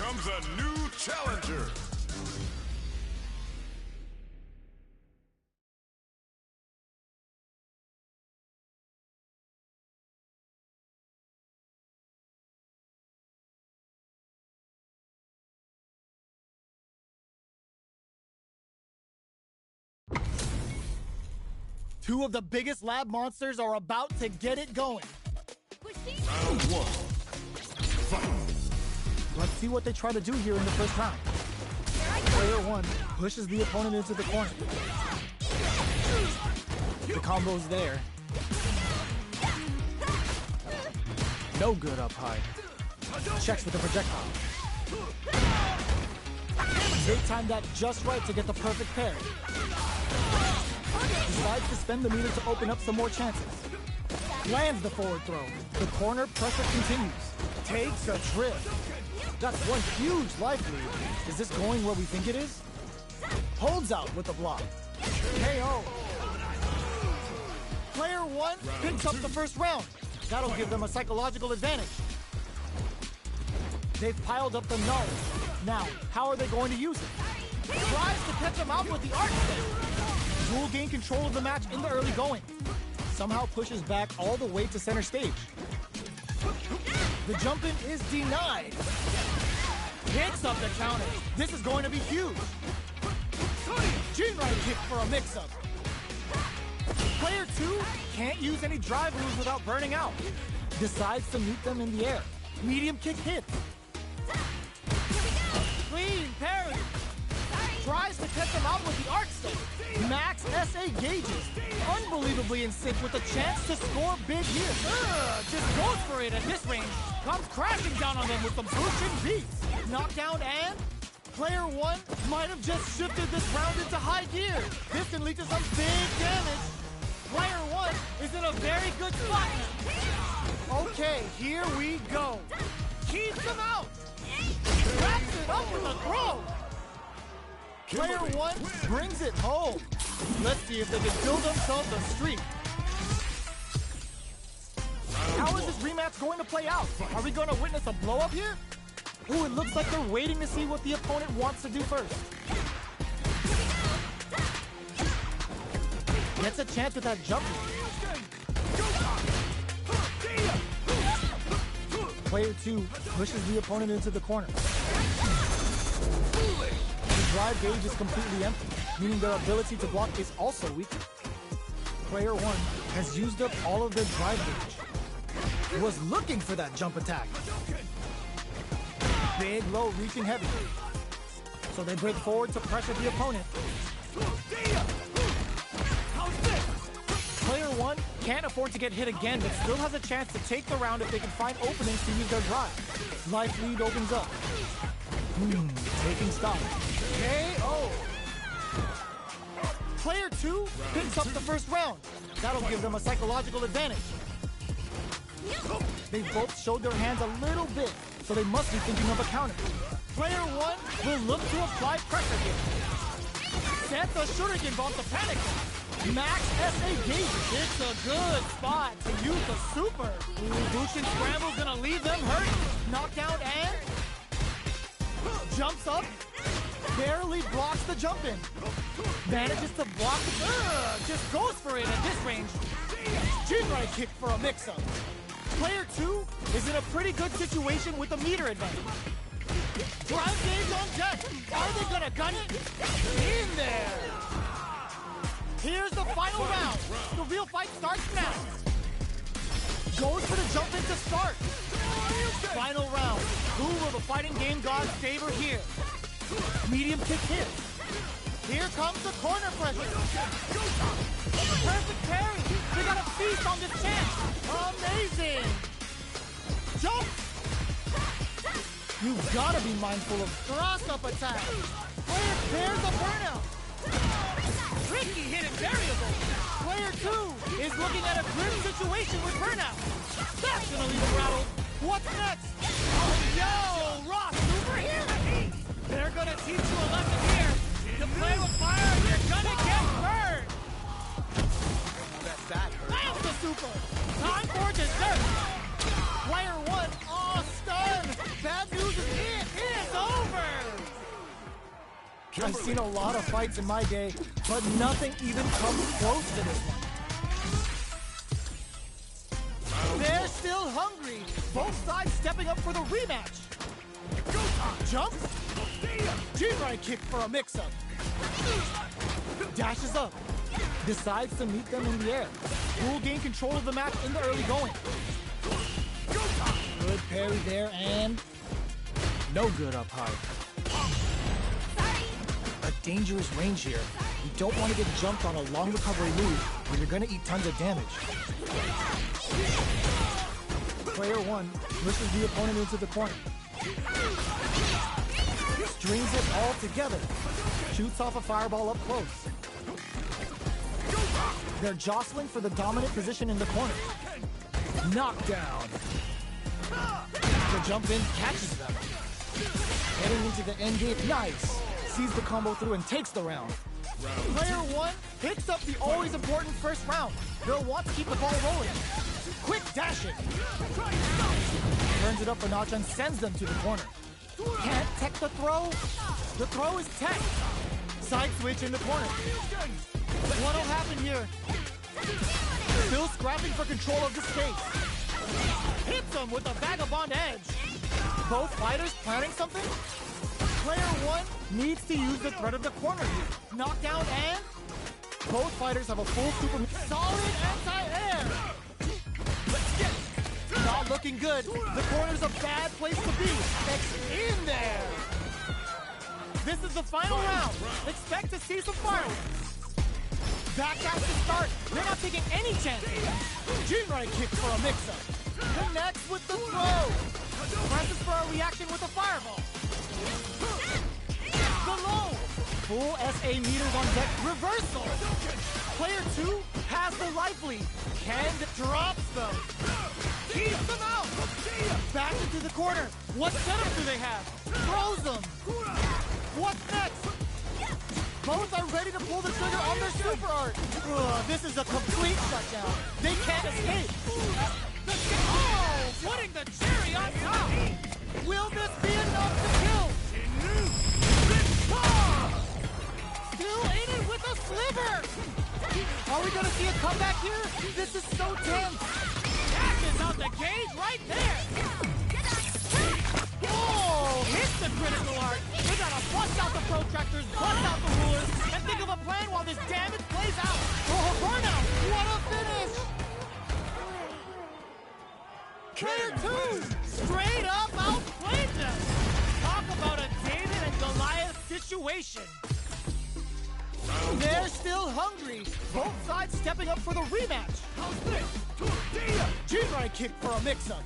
comes a new challenger. Two of the biggest lab monsters are about to get it going. Round one. Fight. Let's see what they try to do here in the first round. Player one pushes the opponent into the corner. The combo's there. No good up high. Checks with the projectile. They timed that just right to get the perfect pair. Decides to spend the meter to open up some more chances. Lands the forward throw. The corner pressure continues. Takes a trip. That's one huge life lead. Is this going where we think it is? Holds out with the block. KO. Player one picks up the first round. That'll give them a psychological advantage. They've piled up the knowledge. Now, how are they going to use it? Tries to catch them out with the arc step. Will gain control of the match in the early going. Somehow pushes back all the way to center stage. The jump-in is denied. Hits up the counter. This is going to be huge. Chin right kick for a mix-up. Player two can't use any drive moves without burning out. Decides to meet them in the air. Medium kick hits. Clean parry. Tries to catch them out with the arc step. Max SA gauges. Unbelievably in sync with a chance to score big here. Just goes for it at this range. Comes crashing down on them with some pushing beats. Knockdown and player one might have just shifted this round into high gear. This can lead to some big damage. Player one is in a very good spot now. Okay, here we go. Keeps him out. Wraps it up with a throw. Player one brings it home. Let's see if they can build themselves a streak. How is this rematch going to play out? Are we going to witness a blow-up here? Ooh, it looks like they're waiting to see what the opponent wants to do first. Gets a chance with that jump. Player two pushes the opponent into the corner. The drive gauge is completely empty, meaning their ability to block is also weak. Player one has used up all of their drive gauge. Was looking for that jump attack. Big, low, reaching heavy. So they break forward to pressure the opponent. Player one can't afford to get hit again, but still has a chance to take the round if they can find openings to use their drive. Life lead opens up. Taking stock. KO. Player two picks up the first round. That'll give them a psychological advantage. They both showed their hands a little bit, so they must be thinking of a counter. Player one will look to apply pressure here. Sets a shuriken bomb to panic. Max SA gauge. It's a good spot to use the super. Bushin Scramble's gonna leave them hurt. Knockdown and jumps up. Barely blocks the jump in. Manages to block it. Just goes for it at this range. Chin right kick for a mix-up. Player two is in a pretty good situation with a meter advantage. Drive gauge on deck. Are they gonna gun it? In there. Here's the final round. The real fight starts now. Goes for the jump in to start. Final round. Who will the fighting game gods favor here? Medium kick hits. Here comes the corner pressure. Perfect parry. They got a feast on this chance. Amazing. Jump. You've got to be mindful of cross-up attacks. Player pairs a burnout. Tricky hidden variable. Player two is looking at a grim situation with burnout. That's gonna leave him rattled. What's next? Oh, yo, Ross, super here. They're gonna teach you a lesson here. To play with fire, you're gonna get burned. That hurt. Lands the super. Time for dessert. Player one, oh, stunned. Bad news is it is seen a lot of fights in my day, but nothing even comes close to this one. They're still hungry. Both sides stepping up for the rematch. Jumps. Jinrai kick for a mix-up. Dashes up. Decides to meet them in the air. Will gain control of the match in the early going. Good parry there and no good up high. A dangerous range here. You don't want to get jumped on a long recovery move or you're going to eat tons of damage. Player 1 pushes the opponent into the corner. Strings it all together. Shoots off a fireball up close. They're jostling for the dominant position in the corner. Knockdown. The jump in catches them. Heading into the end game. Nice. Sees the combo through and takes the round. Player 1 picks up the always important first round. They'll want to keep the ball rolling. Quick dashing. Turns it up a notch and sends them to the corner. Can't tech the throw. The throw is tech. Side switch in the corner. What'll happen here? Still scrapping for control of the space. Hits him with a vagabond edge. Both fighters planning something? Player 1 needs to use the threat of the corner here. Knockdown and both fighters have a full super. Solid anti-air. Not looking good. The corner's a bad place to be. X in there. This is the final round. Expect to see some fireworks. Backdash to start. They're not taking any chances. Jinrai kick for a mix-up. Connects with the throw. Presses for a reaction with a fireball. The low. Full SA meters on deck. Reversal. Player 2 has the life lead. Kend drops them. Keeps them out. Back into the corner. What setup do they have? Throws them. What's next? Both are ready to pull the trigger on their super art. This is a complete shutdown. They can't escape. Oh, putting the cherry on top. Will this be enough to kill? Still in it with a sliver. Are we going to see a comeback here? This is so tense. Dashes out the gauge right there. Oh, hits the critical art. We gotta bust out the protractors, bust out the rulers, and think of a plan while this damage plays out. Oh, burnout! What a finish! Player 2, straight up outplayed them. Talk about a David and Goliath situation. They're still hungry. Both sides stepping up for the rematch. Jinrai kick for a mix-up.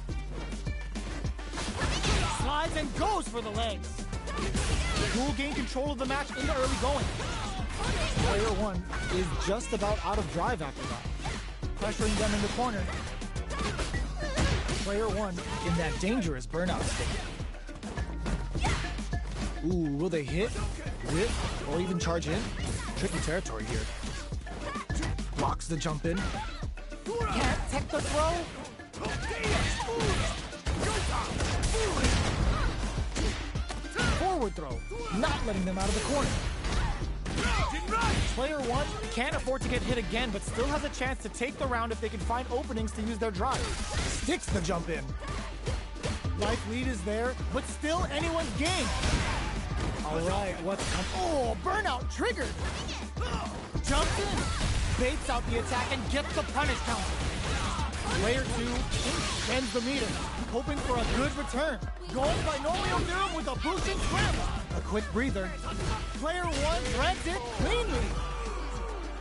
Slides and goes for the legs. Will gain control of the match in the early going. Player 1 is just about out of drive after that. Pressuring them in the corner. Player 1 in that dangerous burnout state. Ooh, will they hit, whip, or even charge in? Tricky territory here. Blocks the jump in. Can't tech the throw. Forward throw, not letting them out of the corner. Player 1 can't afford to get hit again, but still has a chance to take the round if they can find openings to use their drive. Sticks the jump in. Life lead is there, but still anyone's game. All right, what's coming? Oh, burnout triggered. Jumps in, baits out the attack and gets the punish counter. Player 2 extends the meter, hoping for a good return. Going binomial theorem with a boosting scramble. A quick breather. Player 1 threads it cleanly.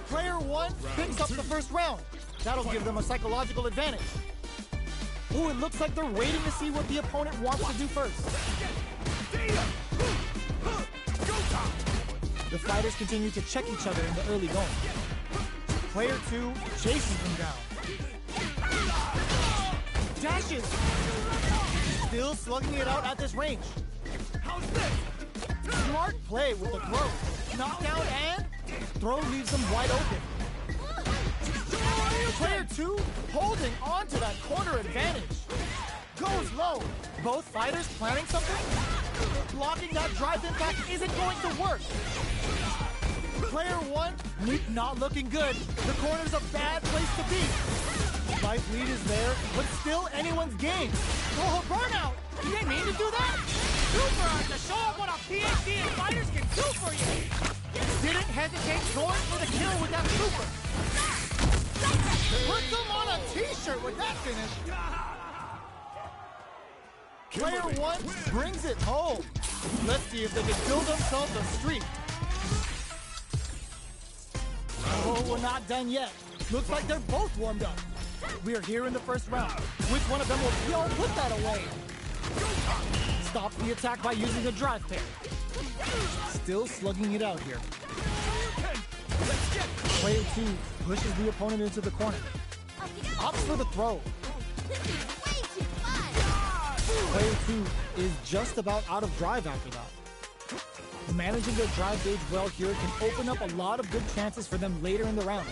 Player 1 picks up the first round. That'll give them a psychological advantage. Ooh, it looks like they're waiting to see what the opponent wants to do first. The fighters continue to check each other in the early going. Player 2 chases them down. Dashes! Still slugging it out at this range. How's this? Smart play with the throw. Knockdown and throw leaves them wide open. Player 2 holding on to that corner advantage. Goes low. Both fighters planning something? Blocking that drive impact isn't going to work. Player one, not looking good. The corner's a bad place to be. Life lead is there, but still anyone's game. Oh, burnout! You didn't mean to do that? Super Art to show up what a PhD in fighters can do for you. Didn't hesitate going for the kill with that super. Put them on a t-shirt with that finish. Player one brings it home. Let's see if they can build themselves a streak. Oh, we're not done yet. Looks like they're both warmed up. We are here in the first round. Which one of them will put that away? Stop the attack by using a drive pair. Still slugging it out here. Player two pushes the opponent into the corner. Opts for the throw. Player two is just about out of drive after that. Managing their drive gauge well here can open up a lot of good chances for them later in the round.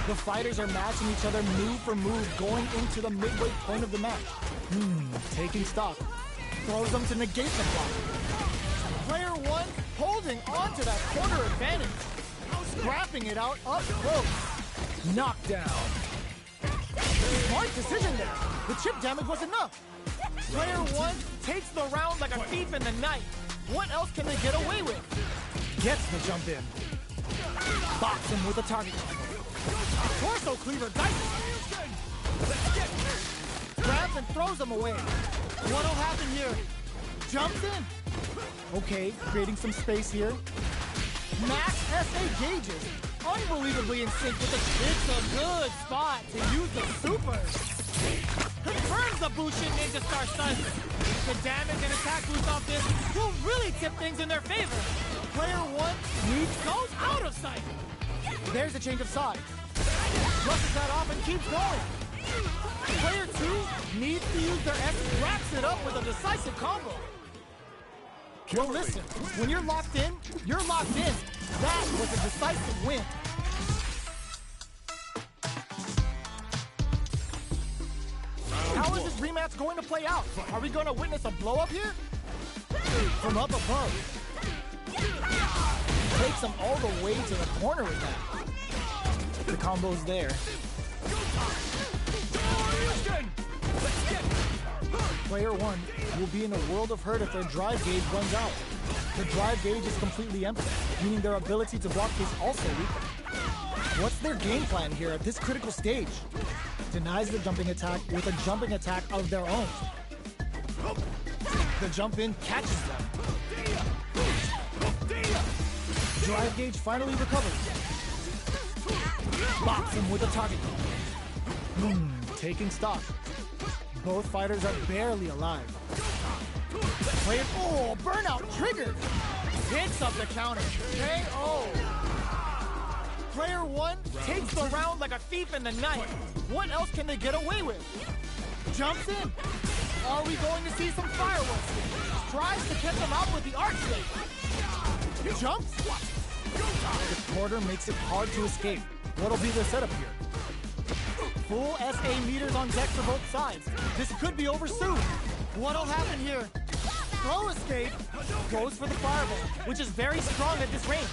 The fighters are matching each other move for move going into the midway point of the match. Taking stock. Throws them to negate the block. Player one holding on to that corner advantage. Scrapping it out up close. Knockdown. Smart decision there. The chip damage was enough. Player one takes the round like a thief in the night. What else can they get away with? Gets the jump in. Box him with a target. Torso cleaver dices. Grabs and throws him away. What'll happen here? Jumps in. Okay, creating some space here. Max SA gauges. Unbelievably in sync with the... It's a good spot to use the super. Confirms the Bushin Ninja Star Stun. The damage and attack boost off this will really tip things in their favor. Player one goes out of sight. There's a change of sides. Brushes that off and keeps going. Player two needs to use their X, wraps it up with a decisive combo. Well, listen, when you're locked in, you're locked in. That was a decisive win. How is this rematch going to play out? Are we going to witness a blow-up here? From up above. Takes him all the way to the corner with that. The combo's there. Player one will be in a world of hurt if their drive gauge runs out. The drive gauge is completely empty, meaning their ability to block is also weaker. What's their game plan here at this critical stage? Denies the jumping attack with a jumping attack of their own. The jump in catches them. Drive gauge finally recovers. Box him with a target. Taking stock. Both fighters are barely alive. Play it. Oh, burnout triggered. Hits up the counter. KO. Player one takes the round like a thief in the night. What else can they get away with? Jumps in. Are we going to see some fireworks? Tries to catch them out with the arc slate. Jumps. The quarter makes it hard to escape. What'll be their setup here? Full SA meters on deck for both sides. This could be over soon. What'll happen here? Throw escape goes for the fireball, which is very strong at this range.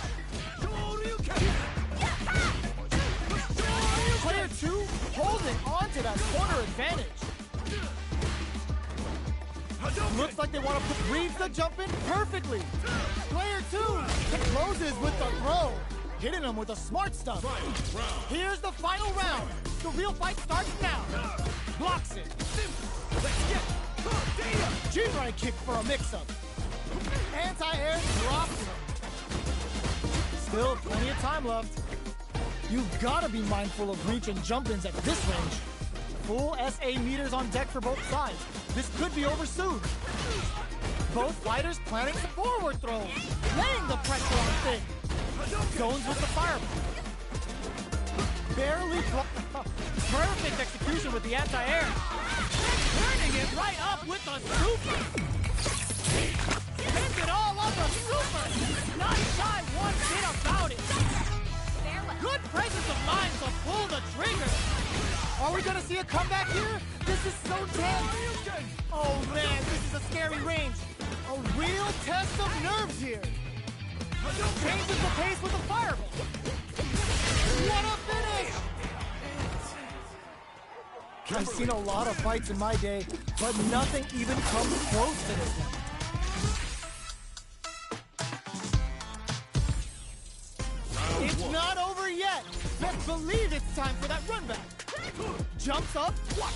Player two holding on to that corner advantage. Looks like they want to reads the jump in perfectly. Player two closes with the throw. Hitting him with the smart stuff. Here's the final round. The real fight starts now. Blocks it. G-right kick for a mix-up. Anti-air drops him. Still plenty of time left. You've got to be mindful of reach and jump-ins at this range. Full SA meters on deck for both sides. This could be over soon. Both fighters planning the forward throws. Laying the pressure on thing. Zones with the fireball. Barely perfect execution with the anti-air. Turning it right up with the super. Spins it all on the super. Not shy one bit about it. Good presence of mind to pull the trigger. Are we gonna see a comeback here? This is so tense. Oh man, this is a scary range. A real test of nerves here. Changes the pace with a fireball. What a finish! I've seen a lot of fights in my day, but nothing even comes close to this one. It's not over yet. Best believe it's time for that run back. Jumps up. Watch.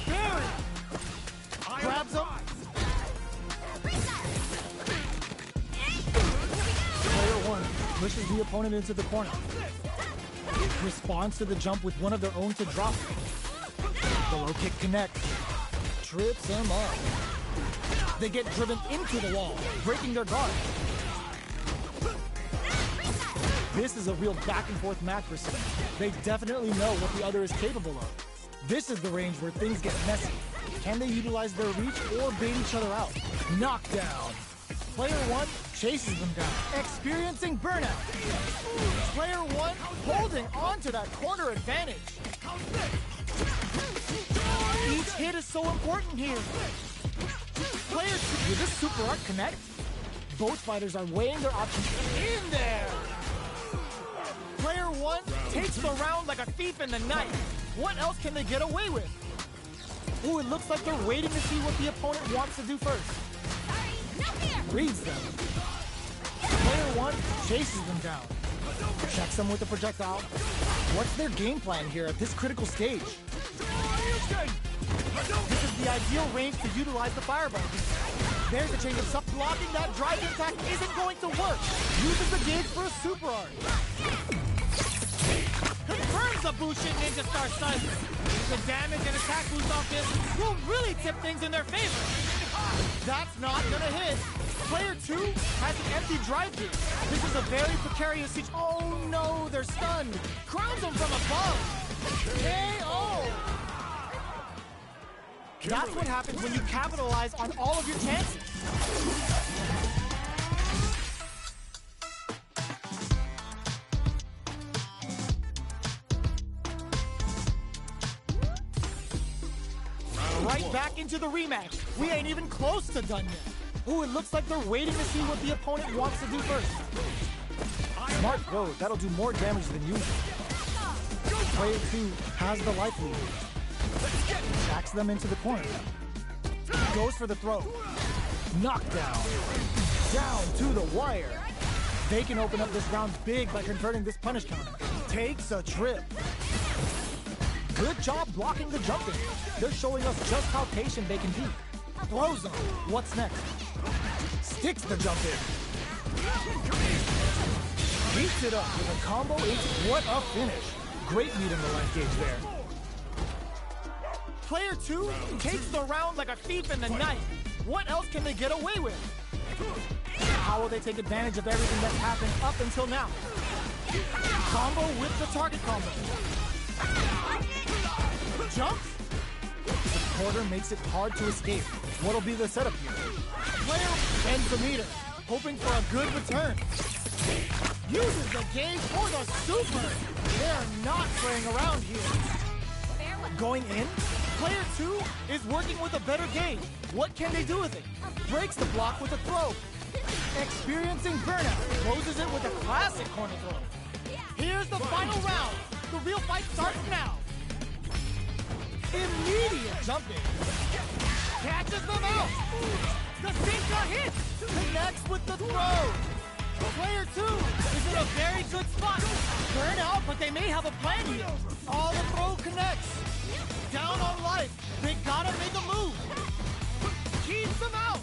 Barry. Grabs him. Player one pushes the opponent into the corner. Responds to the jump with one of their own to drop. The low kick connects. Trips him up. They get driven into the wall, breaking their guard. This is a real back-and-forth match for some. They definitely know what the other is capable of. This is the range where things get messy. Can they utilize their reach or bait each other out? Knockdown. Player one chases them down, experiencing burnout. Player one holding on to that corner advantage. Each hit is so important here. Player two, will this super art connect? Both fighters are weighing their options in there. Player one takes the round like a thief in the night. What else can they get away with? Ooh, it looks like they're waiting to see what the opponent wants to do first. Reads them. Player one chases them down. Checks them with the projectile. What's their game plan here at this critical stage? This is the ideal range to utilize the fireball. There's a change of stuff. Blocking that drive attack isn't going to work. Uses the gauge for a super art. Confirms the Bushin Ninja Star Stun. The damage and attack boost off this will really tip things in their favor. That's not gonna hit. Player two has an empty drive gear. This is a very precarious siege. Oh no, they're stunned. Crowns them from above. KO. That's what happens when you capitalize on all of your chances. Right back into the rematch. We ain't even close to done yet. Ooh, it looks like they're waiting to see what the opponent wants to do first. Smart throw. That'll do more damage than usual. Player two has the life lead. Backs them into the corner. Goes for the throw. Knockdown. Down to the wire. They can open up this round big by converting this punish counter. Takes a trip. Good job blocking the jumping. They're showing us just how patient they can be. Throws them. What's next? Sticks the jump in. Beats it up with a combo ace. What a finish. Great meeting the life gauge there. Player two takes the round like a thief in the night. What else can they get away with? How will they take advantage of everything that's happened up until now? Combo with the target combo. Jumps. The quarter makes it hard to escape. What'll be the setup here? Player bends the meter, hoping for a good return. Uses the gauge for the super. They're not playing around here. Going in, player two is working with a better gauge. What can they do with it? Breaks the block with a throw. Experiencing burnout, closes it with a classic corner throw. Here's the final round. The real fight starts now. Immediate jumping. Catches them out. The Zinka hits. Connects with the throw. Player two is in a very good spot. Burn out, but they may have a plan here. All the throw connects. Down on life. They gotta make a move. Keeps them out.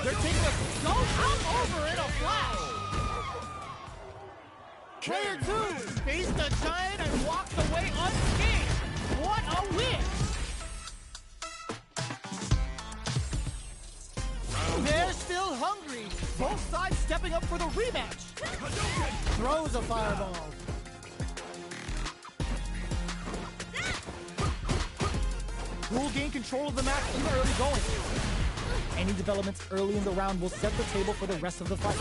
They're taking a go out over in a flash. Player two faced the giant and walked away unscathed. What a win! They're still hungry. Both sides stepping up for the rematch. Throws a fireball. Will gain control of the match in the early going. Any developments early in the round will set the table for the rest of the fight.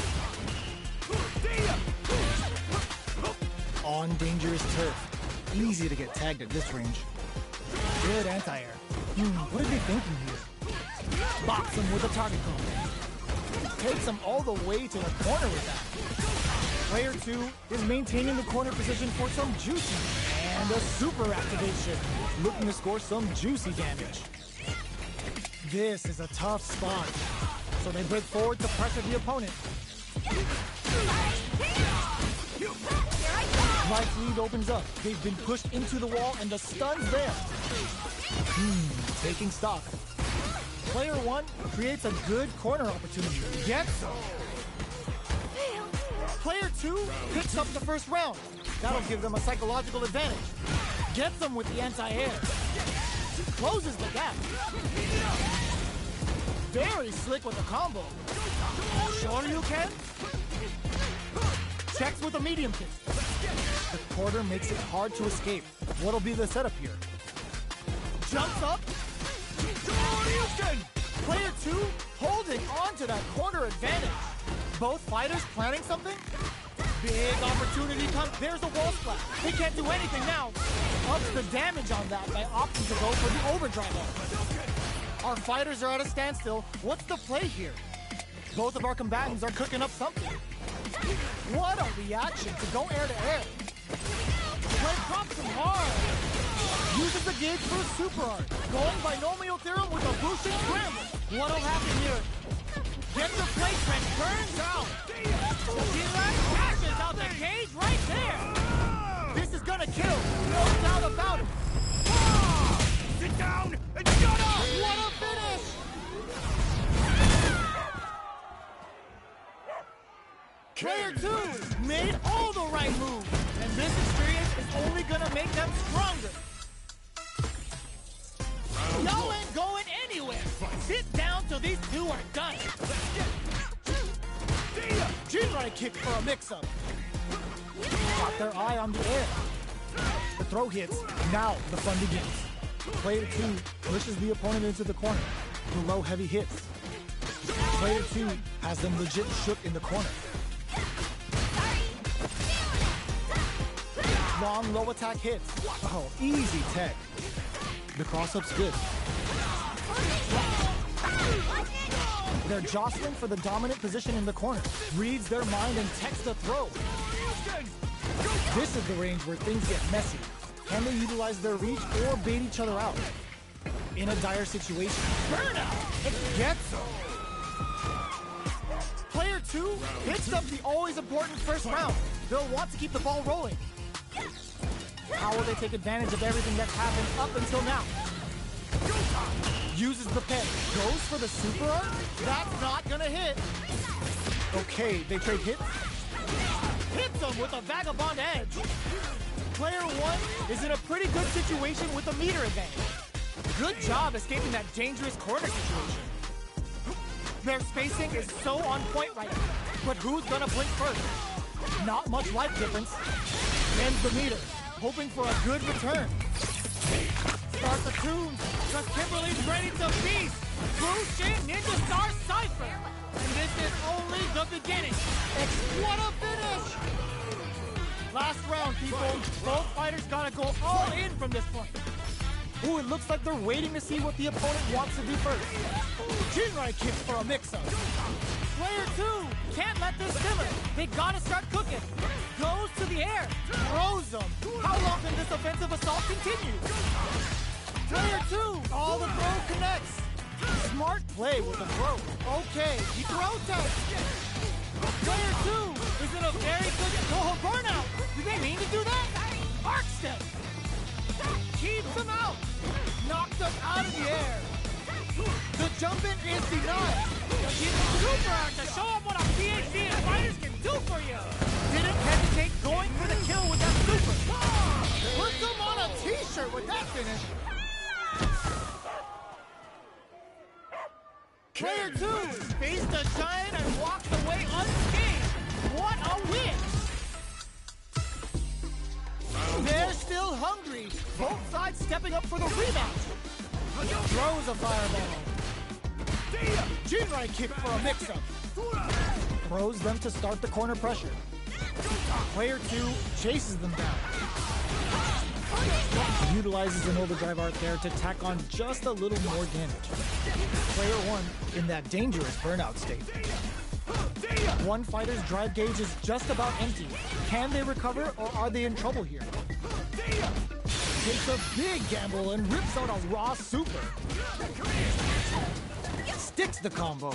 On dangerous turf. Easy to get tagged at this range. Good anti-air. What are they thinking here? Box him with a target combo. takes him all the way to the corner with that. Player 2 is maintaining the corner position for some juicy and a super activation, looking to score some juicy damage. This is a tough spot, so they break forward to pressure the opponent. Life lead opens up. They've been pushed into the wall and the stun's there. Taking stock. Player 1 creates a good corner opportunity. Gets some. Player 2 picks up the first round. That'll give them a psychological advantage. Gets them with the anti-air. Closes the gap. Very slick with the combo. Sure you can? Checks with a medium kick. The quarter makes it hard to escape. What'll be the setup here? Jumps up. Player 2 holding on to that corner advantage. Both fighters planning something? Big opportunity comes. There's a wall splash. They can't do anything now. Ups the damage on that by opting to go for the overdrive off. Our fighters are at a standstill. What's the play here? Both of our combatants are cooking up something. What a reaction to go air to air. Play drops him hard. Uses the gauge for a super art. Going binomial theorem with a boosting scramble. What'll happen here? Gets the placement, turns out. G-Lax crashes out the cage right there. This is gonna kill, no doubt about it. Sit down and shut up! What a finish! Player 2 made all the right moves, and this experience is only gonna make them stronger. Y'all ain't going anywhere. Sit down till these two are done. G-right kick for a mix-up. Got their eye on the air. The throw hits. Now the fun begins. Player 2 pushes the opponent into the corner. The low heavy hits. Player 2 has them legit shook in the corner. Long low attack hits. Oh, easy tech. The cross-up's good. They're jostling for the dominant position in the corner. Reads their mind and techs the throw. This is the range where things get messy. Can they utilize their reach or bait each other out? In a dire situation. Burnout! It gets them! Player 2 picks up the always important first round. They'll want to keep the ball rolling. How will they take advantage of everything that's happened up until now? Uses the pen. Goes for the super art? That's not gonna hit. Okay, they trade hits. Hits them with a vagabond edge. Player 1 is in a pretty good situation with a meter advantage. Good job escaping that dangerous corner situation. Their spacing is so on point right now. But who's gonna blink first? Not much life difference. Ends the meter, hoping for a good return. Start the tunes, because Kimberly's ready to feast. Blue Shin Ninja Star Cypher. And this is only the beginning. What a finish! Last round, people. Both fighters gotta go all in from this point. Ooh, it looks like they're waiting to see what the opponent wants to do first. Jinrai kicks for a mix-up. Player 2 can't let this simmer. They gotta start cooking. Goes to the air. Throws them. How long can this offensive assault continue? Player 2, all the throw connects. Smart play with the throw. Okay, he throw test. Player 2 is in a very good burnout. Did they mean to do that? Arc step. Keeps him out. Knocks him out of the air. The jump in is denied. Super art to show him what a PhD in fighters can do for you. Didn't hesitate going for the kill with that super. Puts him on a t-shirt with that finish. Player 2 faced a giant and walked away unscathed. What a win! They're still hungry. Both sides stepping up for the rematch. Throws a fireball. Jinrai kick for a mix-up. Throws them to start the corner pressure. Player 2 chases them down. Utilizes an overdrive art there to tack on just a little more damage. Player 1 in that dangerous burnout state. One fighter's drive gauge is just about empty. Can they recover, or are they in trouble here? Takes a big gamble and rips out a raw super. Sticks the combo.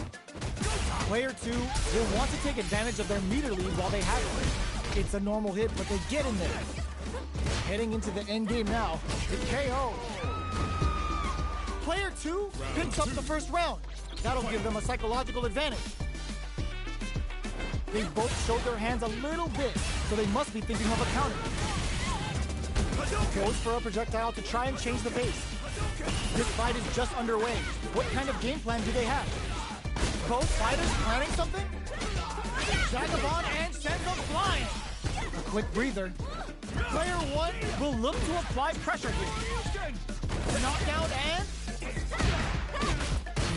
Player 2 will want to take advantage of their meter lead while they have it. It's a normal hit, but they get in there. Heading into the end game now, the KO. Player 2 picks up the first round. That'll give them a psychological advantage. They both showed their hands a little bit, so they must be thinking of a counter. Goes for a projectile to try and change the pace. This fight is just underway. What kind of game plan do they have? Both fighters planning something? Vagabond and sends them flying. A quick breather. Player 1 will look to apply pressure here. Knockdown and...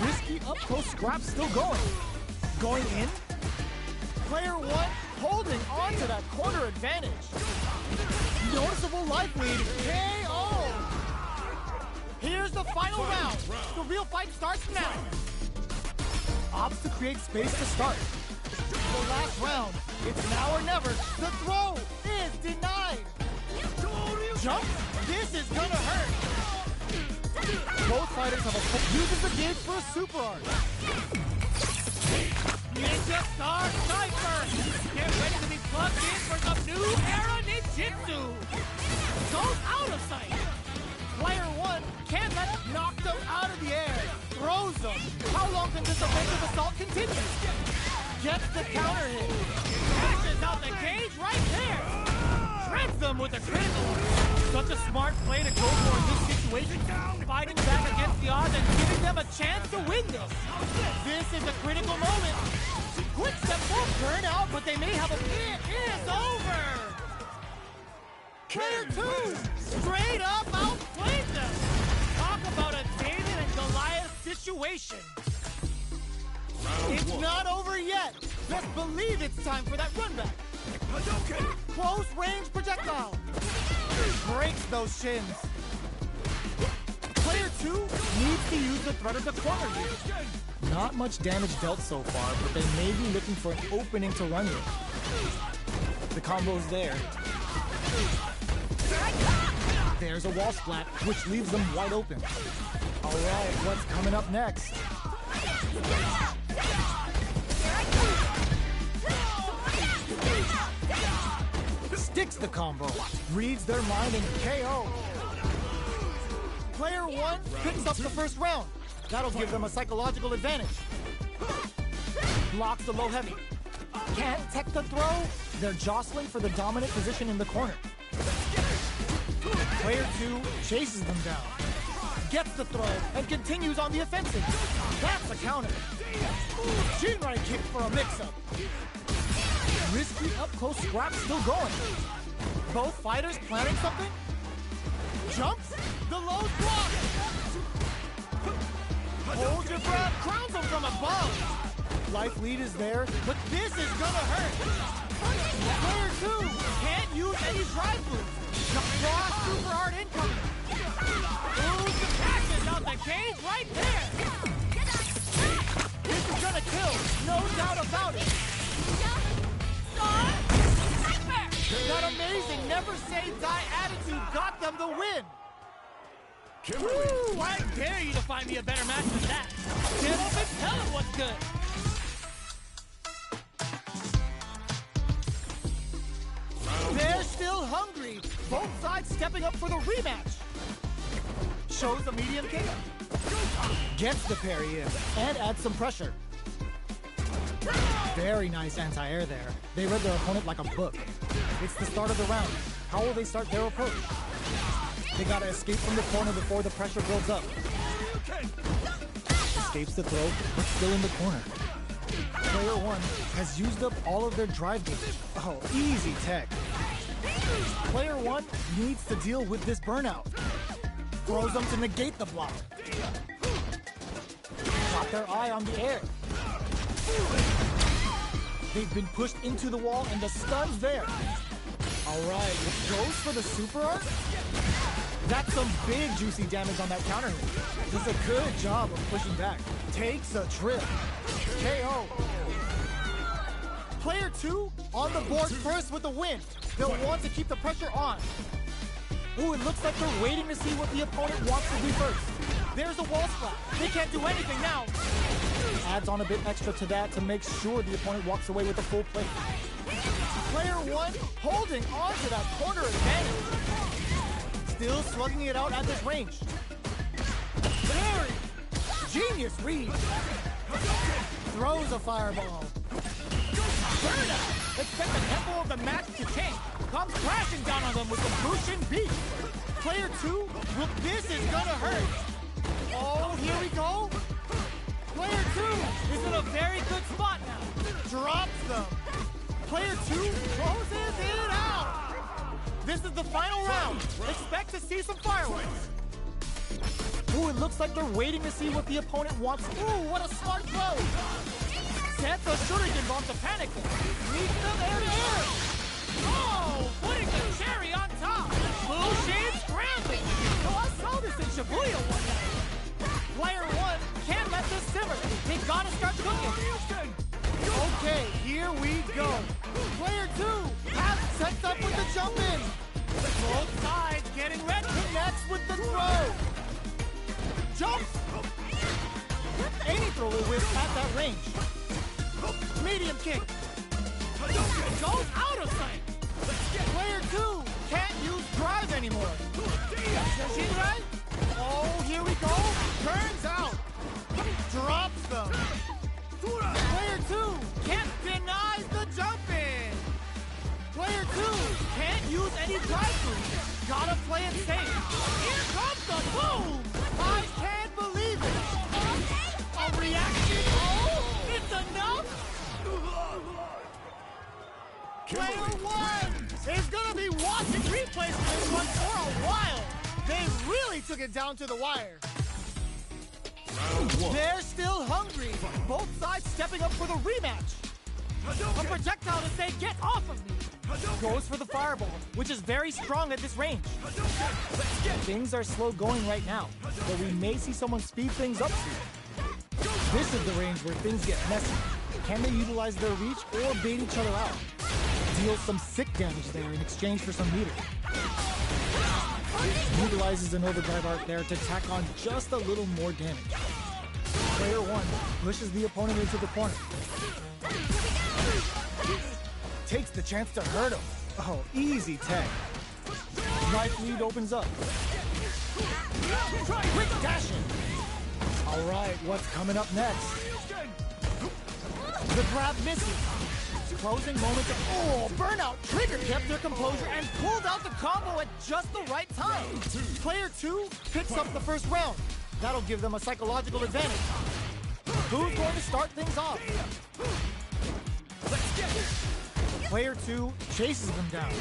risky up-close scrap still going. Going in. Player 1 holding on to that corner advantage. Noticeable life lead. KO! Here's the final round. The real fight starts now. Opts to create space to start. The last round. It's now or never. The throw is denied. Jump. This is gonna hurt. Both fighters have a uses the gauge for a super art. Ninja Star Cypher! Get ready to be plugged in for some new era ninjutsu! Goes out of sight! Player 1 can't let it knock them out of the air. Throws them. How long can this offensive assault continue? Gets the counter hit. Crashes out the cage right there! Shreds them with a critical. Such a smart play to go for in this situation. Fighting back against the odds and giving them a chance to win this. This is a critical moment. Quick step won't burn out, but they may have a... It is over! Player 2 straight up outplayed them. Talk about a David and Goliath situation. It's not over yet. Best believe it's time for that run back. Close range projectile. Breaks those shins. Player 2 needs to use the threat of the corner here. Not much damage dealt so far, but they may be looking for an opening to run with. The combo's there. There's a wall splat, which leaves them wide open. Alright, what's coming up next? Sticks the combo, reads their mind and KO. Player 1 picks up the first round. That'll give them a psychological advantage. Blocks the low heavy. Can't tech the throw. They're jostling for the dominant position in the corner. Player 2 chases them down. Gets the throw and continues on the offensive. That's a counter. Shinrai kick for a mix-up. Risky up-close scrap still going. Both fighters planning something? Jumps. The low's blocked. Hold your breath. Crowns them from above. Life lead is there, but this is gonna hurt. Player 2 can't use any drive moves. Raw super hard incoming. Ooh, the passes out the cage right there. This is gonna kill, no doubt about it. That amazing never say die attitude got them the win. Woo, I dare you to find me a better match than that. Get up and tell them what's good. They're still hungry. Both sides stepping up for the rematch. Shows a medium kick. Gets the parry in and adds some pressure. Very nice anti-air there. They read their opponent like a book. It's the start of the round. How will they start their approach? They gotta escape from the corner before the pressure builds up. Escapes the throw, but still in the corner. Player 1 has used up all of their drive gauge. Oh, easy tech. Player 1 needs to deal with this burnout. Throws them to negate the block. Got their eye on the air. They've been pushed into the wall and the stun's there. Alright, goes for the super art? That's some big juicy damage on that counter hit. Does a good job of pushing back. Takes a trip. KO. Player 2 on the board first with the win. They'll want to keep the pressure on. Ooh, it looks like they're waiting to see what the opponent wants to do first. There's a wall splat. They can't do anything now. Adds on a bit extra to that to make sure the opponent walks away with a full plate. Player 1 holding on to that corner advantage. Still slugging it out at this range. Very genius read. Throws a fireball. Burnout! Expect the tempo of the match to change. Comes crashing down on them with the Bushin beat. Player 2, well, this is gonna hurt. Oh, here we go. Player 2 is in a very good spot now. Drops them. Player 2 closes it out. This is the final round. Expect to see some fireworks. Ooh, it looks like they're waiting to see what the opponent wants. Ooh, what a smart throw. Sets a shuriken bomb to panic them. Meets them air to air. Oh, putting the cherry on top. Blue Shade scrambling. Oh, I saw this in Shibuya one night. Player 1 can't let this simmer. They gotta start cooking. Okay, here we go. Player 2 has sets up with the jump in. Both sides getting ready. Connects with the throw. Jumps. Any throw will whip at that range. Medium kick. Goes out of sight. Player 2 can't use drive anymore. Right? Oh, here we go. Turns out. Drops them. Player 2 can't deny the jump in. Player 2 can't use any drive-through. Gotta play it safe. Here comes the boom. I can't believe it. A reaction. Oh, it's enough. Player 1 is gonna be watching replays of this one for a while. They really took it down to the wire. They're still hungry. Both sides stepping up for the rematch. A projectile to say, get off of me. Goes for the fireball, which is very strong at this range. Things are slow going right now, but we may see someone speed things up soon. This is the range where things get messy. Can they utilize their reach or bait each other out? Deal some sick damage there in exchange for some meter. Utilizes an overdrive art there to tack on just a little more damage. Player 1 pushes the opponent into the corner. Takes the chance to hurt him. Oh, easy tag. Right lead opens up. Quick dashing. All right, what's coming up next? The grab misses. Closing moment to, oh, burnout. Trigger kept their composure and pulled out the combo at just the right time. Player 2 picks up the first round. That'll give them a psychological advantage. Who's going to start things off? Player 2 chases them down.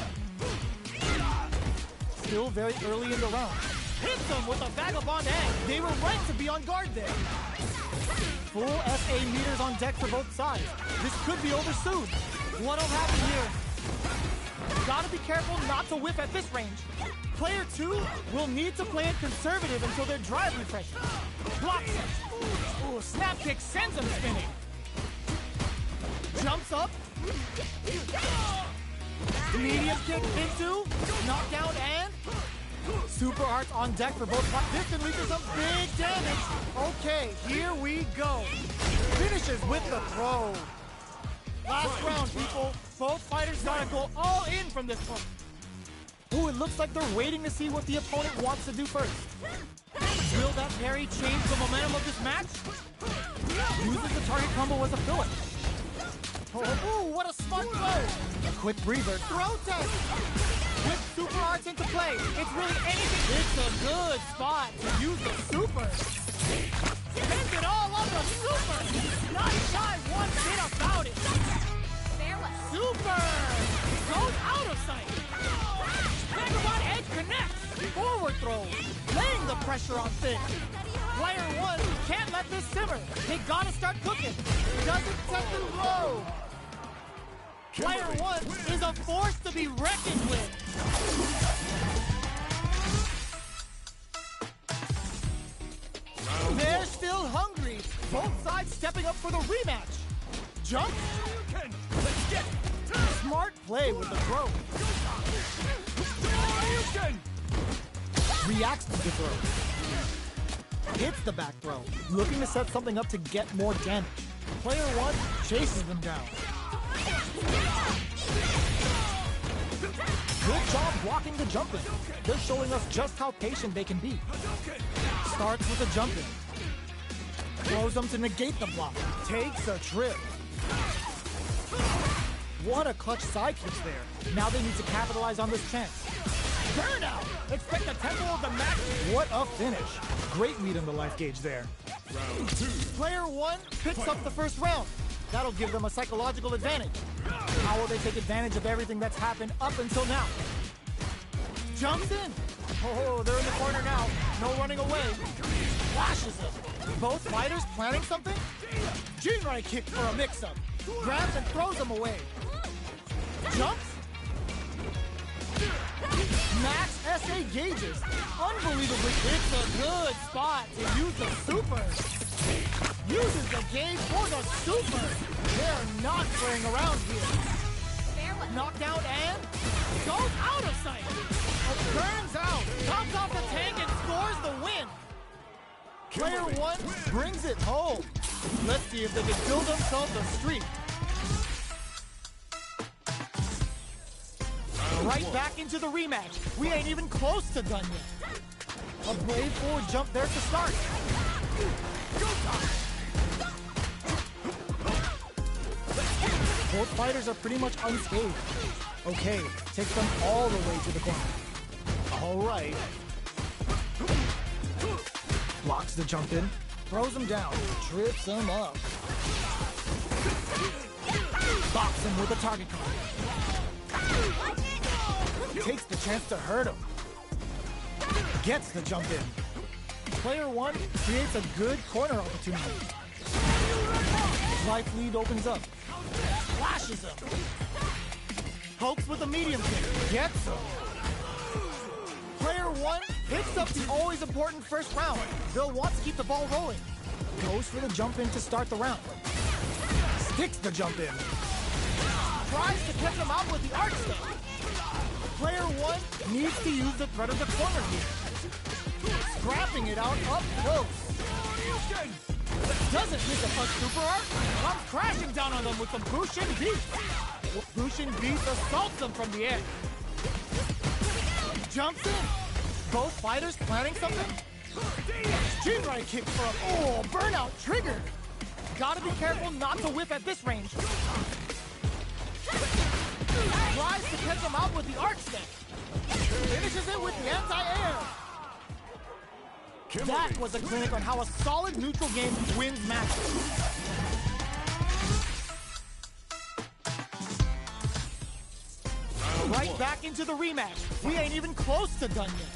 Still very early in the round. Hits them with a vagabond egg. They were right to be on guard there. Full SA meters on deck for both sides. This could be over soon. What'll happen here? Gotta be careful not to whip at this range. Player 2 will need to play it conservative until their drive refreshes. Blocks it. Ooh, snap kick sends him spinning. Jumps up. Medium kick into. Knockdown and super arts on deck for both sides. This can lead to some big damage. Okay, here we go. Finishes with the throw. Last round, people. Both fighters gotta go all in from this one. Ooh, it looks like they're waiting to see what the opponent wants to do first. Will that parry change the momentum of this match? Uses the target combo as a filler. Oh, ooh, what a smart throw. A quick breather. Throw test. With super arts into play, it's really anything. It's a good spot to use the super. Spends it all on the super. Not shy one bit about it. Super goes out of sight. Vagabond edge connects. Forward throw, laying the pressure on Finn. Player 1 can't let this simmer. They gotta start cooking. Doesn't set the low. Player 1 is a force to be reckoned with. They're still hungry. Both sides stepping up for the rematch. Jump. Let's get play with the throw. Reacts to the throw. Hits the back throw, looking to set something up to get more damage. Player 1 chases them down. Good job blocking the jump in. They're showing us just how patient they can be. Starts with a jump in. Throws them to negate the block. Takes a trip. What a clutch side switch there. Now they need to capitalize on this chance. Burnout! Expect the tempo of the match. What a finish. Great read on the life gauge there. Round 2. Player 1 picks up the first round. That'll give them a psychological advantage. How will they take advantage of everything that's happened up until now? Jumps in. Oh, they're in the corner now. No running away. Flashes them. Both fighters planning something? Jinrai kick for a mix-up. Grabs and throws them away. Jumps. Max SA gauges. Unbelievably, it's a good spot to use the super. Uses the gauge for the super. They're not playing around here. Knockdown and goes out of sight. Burns out. Tops off the tank and scores the win. Player 1 brings it home. Let's see if they can build themselves a streak. Right back into the rematch. We ain't even close to done yet. A brave forward jump there to start. Both fighters are pretty much unscathed. Okay, takes them all the way to the corner. All right. Blocks the jump in, throws him down, trips him up. Bops him with a target card. Takes the chance to hurt him. Gets the jump in. Player 1 creates a good corner opportunity. Life lead opens up. Flashes him. Pokes with a medium kick. Gets him. Player 1 picks up the always important first round. They'll want to keep the ball rolling. Goes for the jump in to start the round. Sticks the jump in. Tries to catch him out with the arch step. Player 1 needs to use the threat of the corner here. Scrapping it out up close. Doesn't hit the punch super art. Comes crashing down on them with some Bushin Beast. Bushin Beast assaults them from the air. Jumps in. Both fighters planning something? Jinrai kick for a burnout triggered. Gotta be careful not to whip at this range. Tries to catch him out with the arch step. Finishes it with the anti-air. That was a clinic on how a solid neutral game wins matches. Right back into the rematch. We ain't even close to done yet.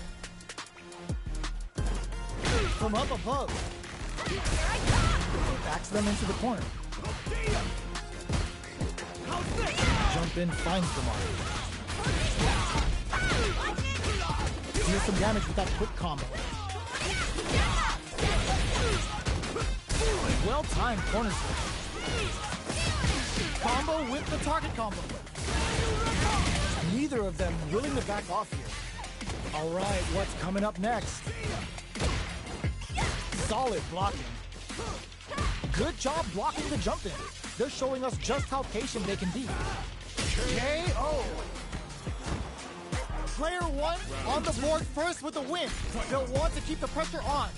From up above. Backs them into the corner. Jump in, finds the mark. Deals some damage with that quick combo. Well-timed corner switch. Combo with the target combo. Neither of them willing to back off here. All right, what's coming up next? Solid blocking. Good job blocking the jump in. They're showing us just how patient they can be. KO. Player 1 on the board first with a win. They'll want to keep the pressure on.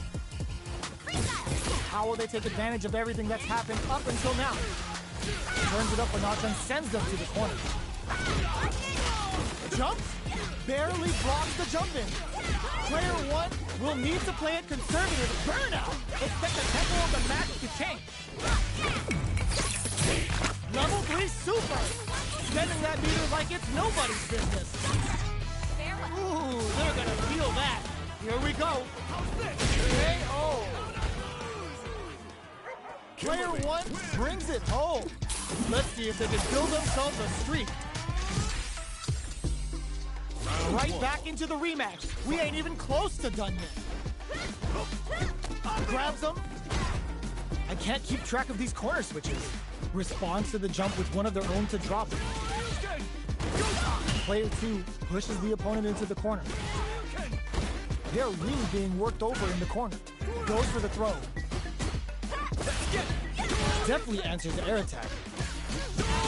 How will they take advantage of everything that's happened up until now? Turns it up a notch and sends them to the corner. Jumps, barely blocks the jump in. Player 1 will need to play it conservative. Burnout! Expect the tempo of the match to change. Level 3 super! Spending that meter like it's nobody's business. Ooh, they're gonna feel that. Here we go. KO! Player 1 brings it home. Let's see if they can build themselves a streak. Right back into the rematch. We ain't even close to done yet. Grabs them. I can't keep track of these corner switches. Responds to the jump with one of their own to drop it. Player 2 pushes the opponent into the corner. They're really being worked over in the corner. Goes for the throw. Definitely answers the air attack.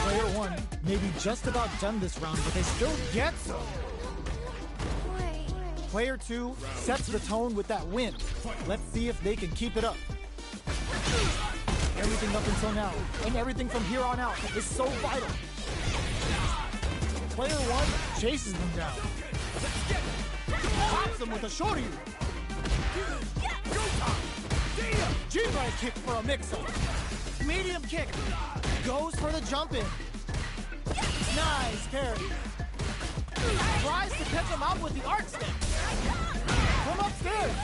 Player 1 may be just about done this round, but they still get some. Player 2 sets the tone with that win. Let's see if they can keep it up. Everything up until now, and everything from here on out is so vital. Player 1 chases them down. Pops them with a shorty. G-right kick for a mix-up. Medium kick. Goes for the jump in. Nice carry. Tries to catch him out with the arc stick. From upstairs.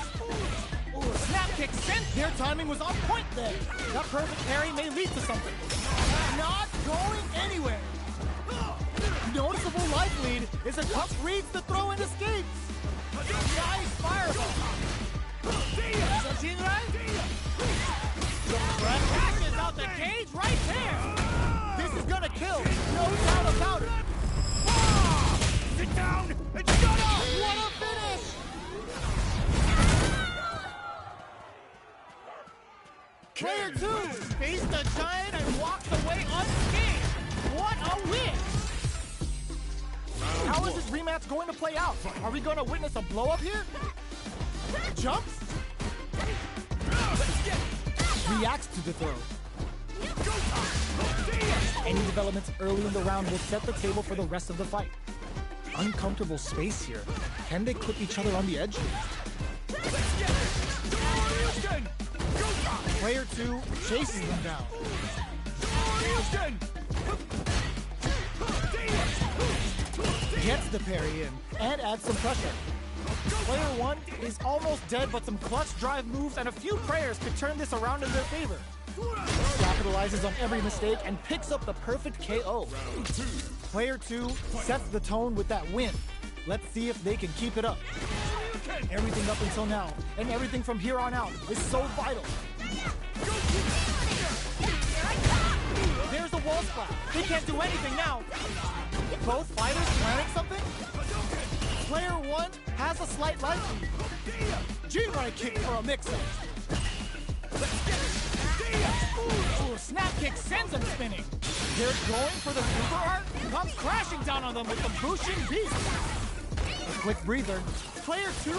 Ooh, snap kick sent. Their timing was on point there. That perfect parry may lead to something. Not going anywhere. Noticeable life lead as a Tuck reads the throw and escapes. Nice fireball. The breath catches out the cage right there. This is gonna kill. No doubt about it. Sit down and shut up! What a finish! Player 2 faced the giant and walked away unscathed. What a win! How is this rematch going to play out? Are we going to witness a blow-up here? Jumps? Reacts to the throw. Any developments early in the round will set the table for the rest of the fight. Uncomfortable space here. Can they clip each other on the edge? Player 2 chases them down. Gets the parry in and adds some pressure. Player 1 is almost dead, but some clutch drive moves and a few prayers could turn this around in their favor. Capitalizes on every mistake and picks up the perfect KO. Player 2 sets the tone with that win. Let's see if they can keep it up. Everything up until now, and everything from here on out, is so vital. There's the wall splat. They can't do anything now. Both fighters planning something? Player 1 has a slight life lead. G-right kick for a mix-up. Ooh, snap kick sends them spinning. They're going for the super art, comes crashing down on them with the Bushin Beast. A quick breather. Player 2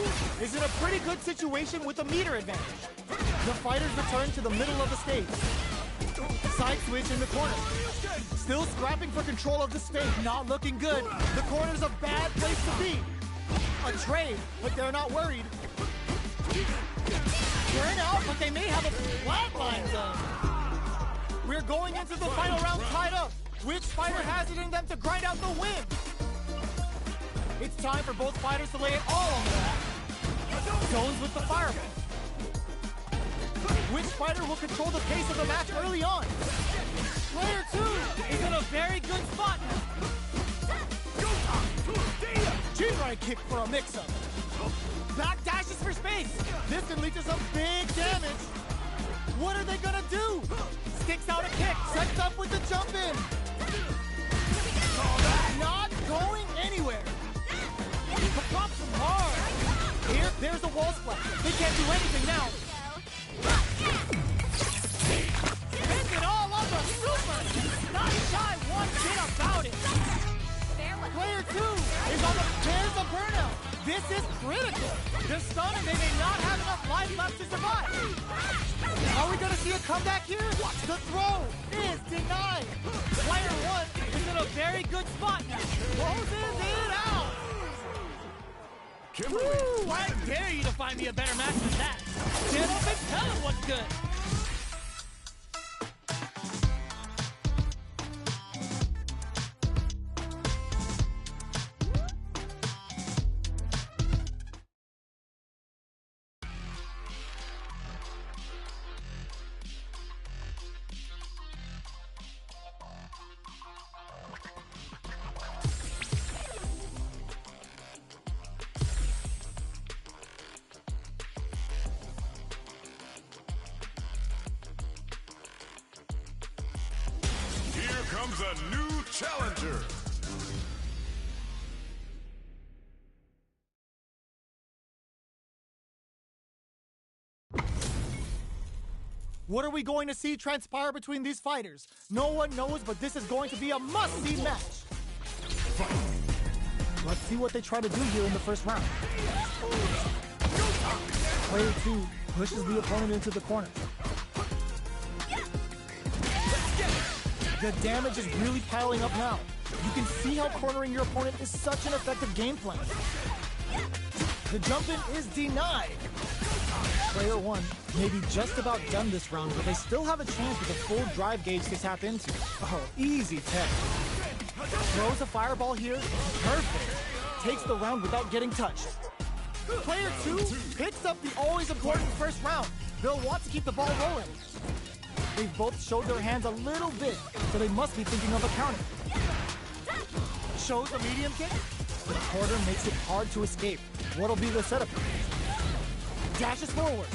is in a pretty good situation with a meter advantage. The fighters return to the middle of the stage. Side switch in the corner. Still scrapping for control of the stage. Not looking good. The corner's a bad place to be. A trade, but they're not worried. They're in out, but they may have a flatline zone. We're going into the final round tied up. Which fighter has it in them to grind out the win? It's time for both fighters to lay it all on the line. Zones with the fireball. Which fighter will control the pace of the match early on? Player 2 is in a very good spot now. G-right kick for a mix-up. Back dashes for space. This can lead to some big damage. What are they gonna do? Sticks out a kick. Sets up with the jump in. Not going anywhere. Pops them hard. Here, there's the wall splat. They can't do anything now. Spins it all on the super. Not shy one bit about it. Player 2 is on the there's a burnout. This is critical. They're stunned and they may not have enough life left to survive. Are we gonna see a comeback here? The throw is denied. Player 1 is in a very good spot now. Closes it out. Woo! I dare you to find me a better match than that. Get up and tell him what's good. Comes a new challenger. What are we going to see transpire between these fighters? No one knows, but this is going to be a must-see match. Let's see what they try to do here in the first round. Player 2 pushes the opponent into the corner. The damage is really piling up now. You can see how cornering your opponent is such an effective game plan. The jump-in is denied. Player 1 may be just about done this round, but they still have a chance with a full drive gauge to tap into. Oh, easy tech. Throws a fireball here. Perfect. Takes the round without getting touched. Player 2 picks up the always important first round. They'll want to keep the ball rolling. They've both showed their hands a little bit, so they must be thinking of a counter. Shows a medium kick. The quarter makes it hard to escape. What'll be the setup? Dashes forward.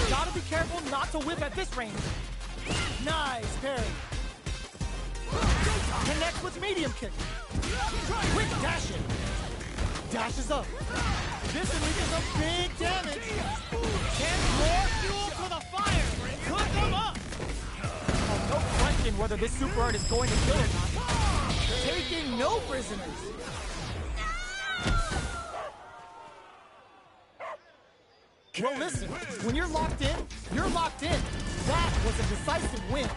Gotta be careful not to whip at this range. Nice parry. Connects with medium kick. Quick dash in. Dashes up. This unleashes a big damage. And more fuel to the fire. Cook them up. Oh, no question whether this super art is going to kill or not. Taking no prisoners. Well, listen, when you're locked in, you're locked in. That was a decisive win.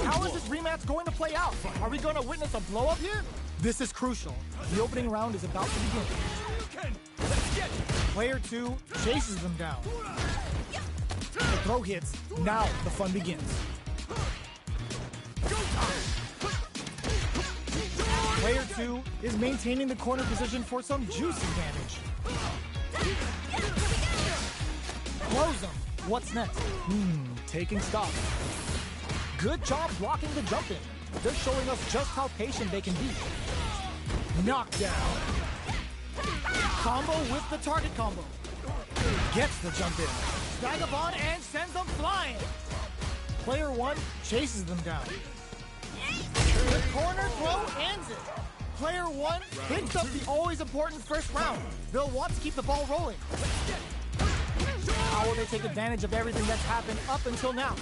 How is this rematch going to play out? Are we going to witness a blow-up here? This is crucial. The opening round is about to begin. Player 2 chases them down. The throw hits. Now the fun begins. Player 2 is maintaining the corner position for some juicy damage. Close them. What's next? Taking stock. Good job blocking the jump in. They're showing us just how patient they can be. Knockdown. Combo with the target combo. Gets the jump in. Vagabond and sends them flying. Player 1 chases them down. The corner throw ends it. Player 1 picks up the always important first round. They'll want to keep the ball rolling. How will they take advantage of everything that's happened up until now?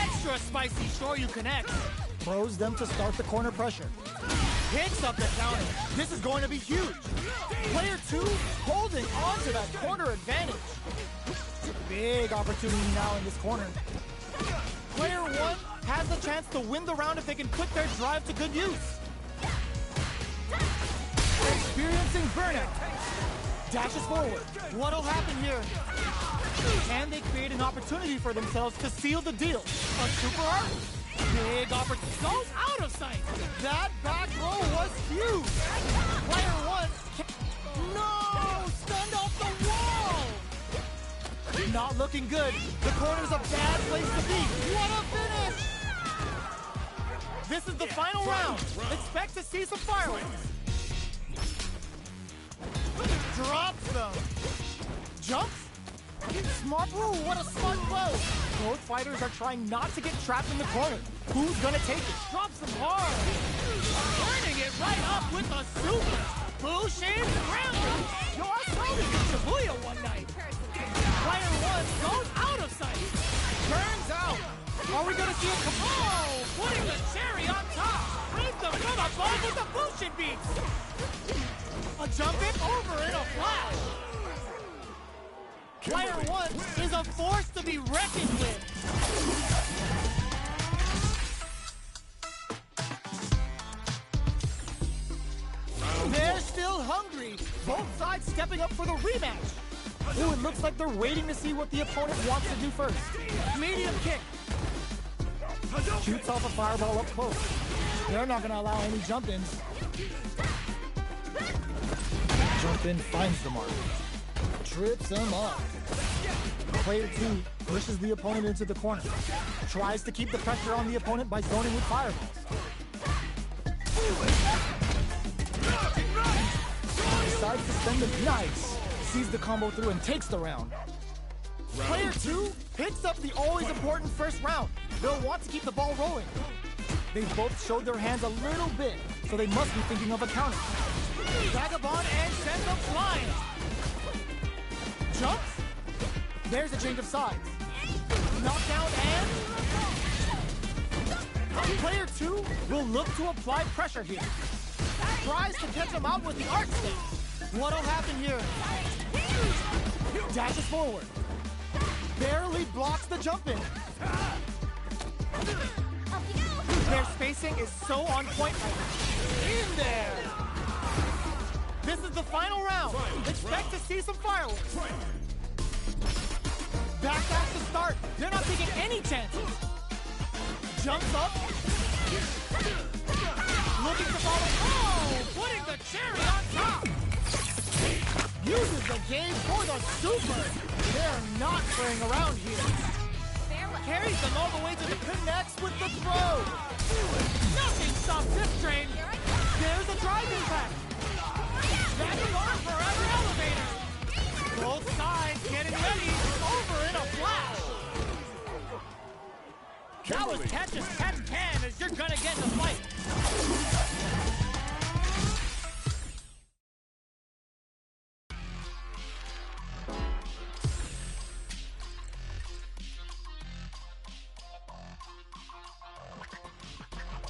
Extra spicy Shoryu connects. Throws them to start the corner pressure. Picks up the counter. This is going to be huge. Player 2 holding on to that corner advantage. Big opportunity now in this corner. Player 1 has the chance to win the round if they can put their drive to good use. Experiencing burnout. Dashes forward. What'll happen here? Can they create an opportunity for themselves to seal the deal? A super art? Big opportunity. Goes out of sight. That back row was huge. Player 1. No! Stunned off the wall! Not looking good. The corner's a bad place to be. What a finish! This is the final round. Expect to see some fireworks. Drops them. Jumps. Smart. Ooh, what a smart blow. Both fighters are trying not to get trapped in the corner. Who's gonna take it? Drops them hard. Turning it right up with a super. Bushin grounded. Yo, I saw this in Shibuya one night. Player 1 goes out of sight. Turns out. Are we gonna see a oh, putting the cherry on top. Brings them from above with the Bushin beats. A jump in over in a flash. Player 1 is a force to be reckoned with. They're still hungry. Both sides stepping up for the rematch. Ooh, it looks like they're waiting to see what the opponent wants to do first. Medium kick. Shoots off a fireball up close. They're not going to allow any jump-ins. Jump-in finds the mark. Trips him up. Player 2 pushes the opponent into the corner. Tries to keep the pressure on the opponent by zoning with fireballs. Decides to send it. Nice. Sees the combo through and takes the round. Player 2 picks up the always important first round. They'll want to keep the ball rolling. They both showed their hands a little bit, so they must be thinking of a counter. Vagabond and sends them flying. Jumps. There's a change of sides. Knockdown and... Player 2 will look to apply pressure here. Tries to catch him out with the arc stick. What'll happen here? Dashes forward. Barely blocks the jump in. Their spacing is so on point right now. In there! This is the final round. Expect to see some fireworks. Back at the start. They're not taking any chances. Jumps up. Looking to follow. Oh! Putting the cherry on top. Uses the game for the super. They're not playing around here. Carries them all the way to the connects with the throw. Nothing stops this train. There's a drive impact. Vagabond forever elevator. Both sides getting ready. Over in a flash. That was catch as catch can as you're gonna get in the fight.